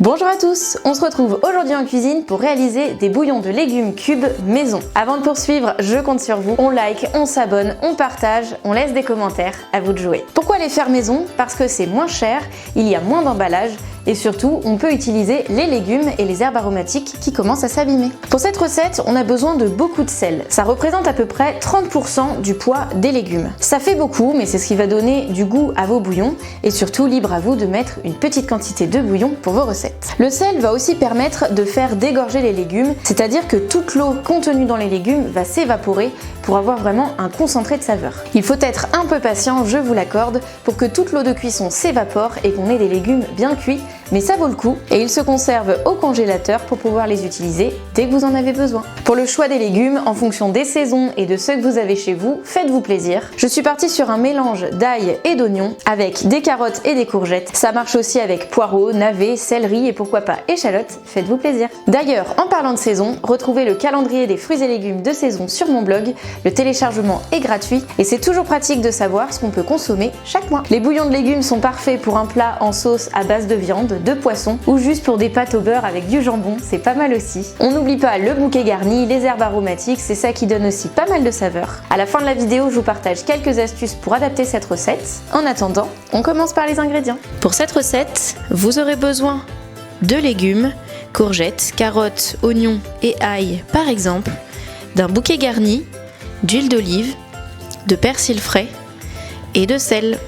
Bonjour à tous, on se retrouve aujourd'hui en cuisine pour réaliser des bouillons de légumes cubes maison. Avant de poursuivre, je compte sur vous. On like, on s'abonne, on partage, on laisse des commentaires, à vous de jouer. Pourquoi les faire maison? Parce que c'est moins cher, il y a moins d'emballage et surtout, on peut utiliser les légumes et les herbes aromatiques qui commencent à s'abîmer. Pour cette recette, on a besoin de beaucoup de sel. Ça représente à peu près 30% du poids des légumes. Ça fait beaucoup, mais c'est ce qui va donner du goût à vos bouillons et surtout libre à vous de mettre une petite quantité de bouillon pour vos recettes. Le sel va aussi permettre de faire dégorger les légumes, c'est-à-dire que toute l'eau contenue dans les légumes va s'évaporer pour avoir vraiment un concentré de saveur. Il faut être un peu patient, je vous l'accorde, pour que toute l'eau de cuisson s'évapore et qu'on ait des légumes bien cuits, mais ça vaut le coup et ils se conservent au congélateur pour pouvoir les utiliser dès que vous en avez besoin. Pour le choix des légumes, en fonction des saisons et de ceux que vous avez chez vous, faites-vous plaisir. Je suis partie sur un mélange d'ail et d'oignons avec des carottes et des courgettes. Ça marche aussi avec poireaux, navets, céleri et pourquoi pas échalotes, faites-vous plaisir. D'ailleurs, en parlant de saison, retrouvez le calendrier des fruits et légumes de saison sur mon blog. Le téléchargement est gratuit et c'est toujours pratique de savoir ce qu'on peut consommer chaque mois. Les bouillons de légumes sont parfaits pour un plat en sauce à base de viande, de poisson ou juste pour des pâtes au beurre avec du jambon, c'est pas mal aussi. On n'oublie pas le bouquet garni, les herbes aromatiques, c'est ça qui donne aussi pas mal de saveur. À la fin de la vidéo, je vous partage quelques astuces pour adapter cette recette. En attendant, on commence par les ingrédients. Pour cette recette, vous aurez besoin de légumes, courgettes, carottes, oignons et ail par exemple, d'un bouquet garni, d'huile d'olive, de persil frais et de sel.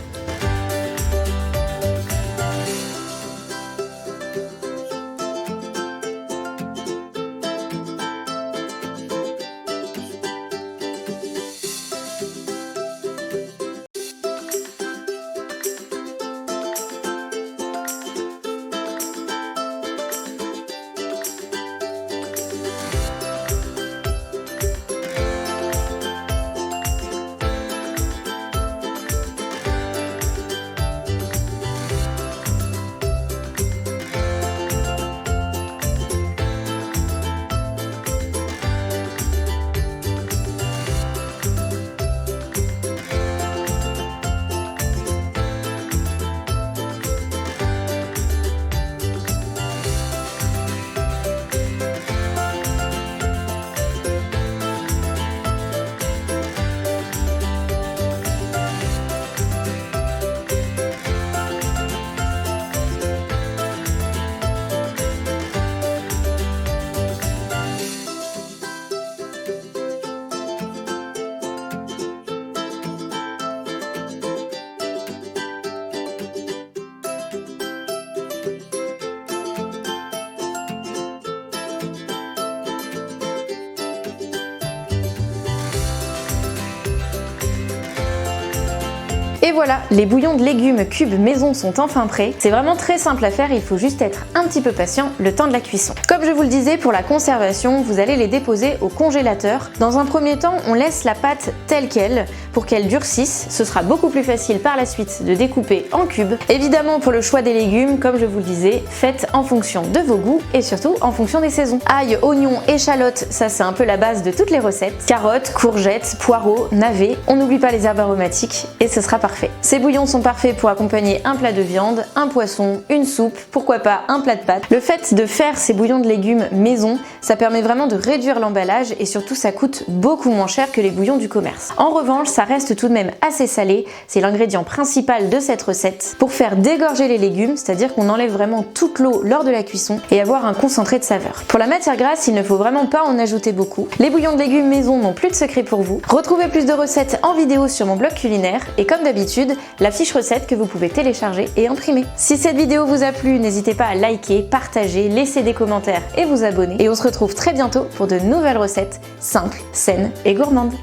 Et voilà, les bouillons de légumes cubes maison sont enfin prêts. C'est vraiment très simple à faire, il faut juste être un petit peu patient le temps de la cuisson. Comme je vous le disais, pour la conservation, vous allez les déposer au congélateur. Dans un premier temps, on laisse la pâte telle qu'elle pour qu'elle durcisse. Ce sera beaucoup plus facile par la suite de découper en cubes. Évidemment, pour le choix des légumes, comme je vous le disais, faites en fonction de vos goûts et surtout en fonction des saisons. Ail, oignons, échalotes, ça c'est un peu la base de toutes les recettes. Carottes, courgettes, poireaux, navets. On n'oublie pas les herbes aromatiques et ce sera parfait. Ces bouillons sont parfaits pour accompagner un plat de viande, un poisson, une soupe, pourquoi pas un plat de pâtes. Le fait de faire ces bouillons de légumes maison, ça permet vraiment de réduire l'emballage et surtout ça coûte beaucoup moins cher que les bouillons du commerce. En revanche, ça reste tout de même assez salé, c'est l'ingrédient principal de cette recette pour faire dégorger les légumes, c'est-à-dire qu'on enlève vraiment toute l'eau lors de la cuisson et avoir un concentré de saveur. Pour la matière grasse, il ne faut vraiment pas en ajouter beaucoup. Les bouillons de légumes maison n'ont plus de secret pour vous. Retrouvez plus de recettes en vidéo sur mon blog culinaire et comme d'habitude, la fiche recette que vous pouvez télécharger et imprimer. Si cette vidéo vous a plu, n'hésitez pas à liker, partager, laisser des commentaires et vous abonner. Et on se retrouve très bientôt pour de nouvelles recettes simples, saines et gourmandes.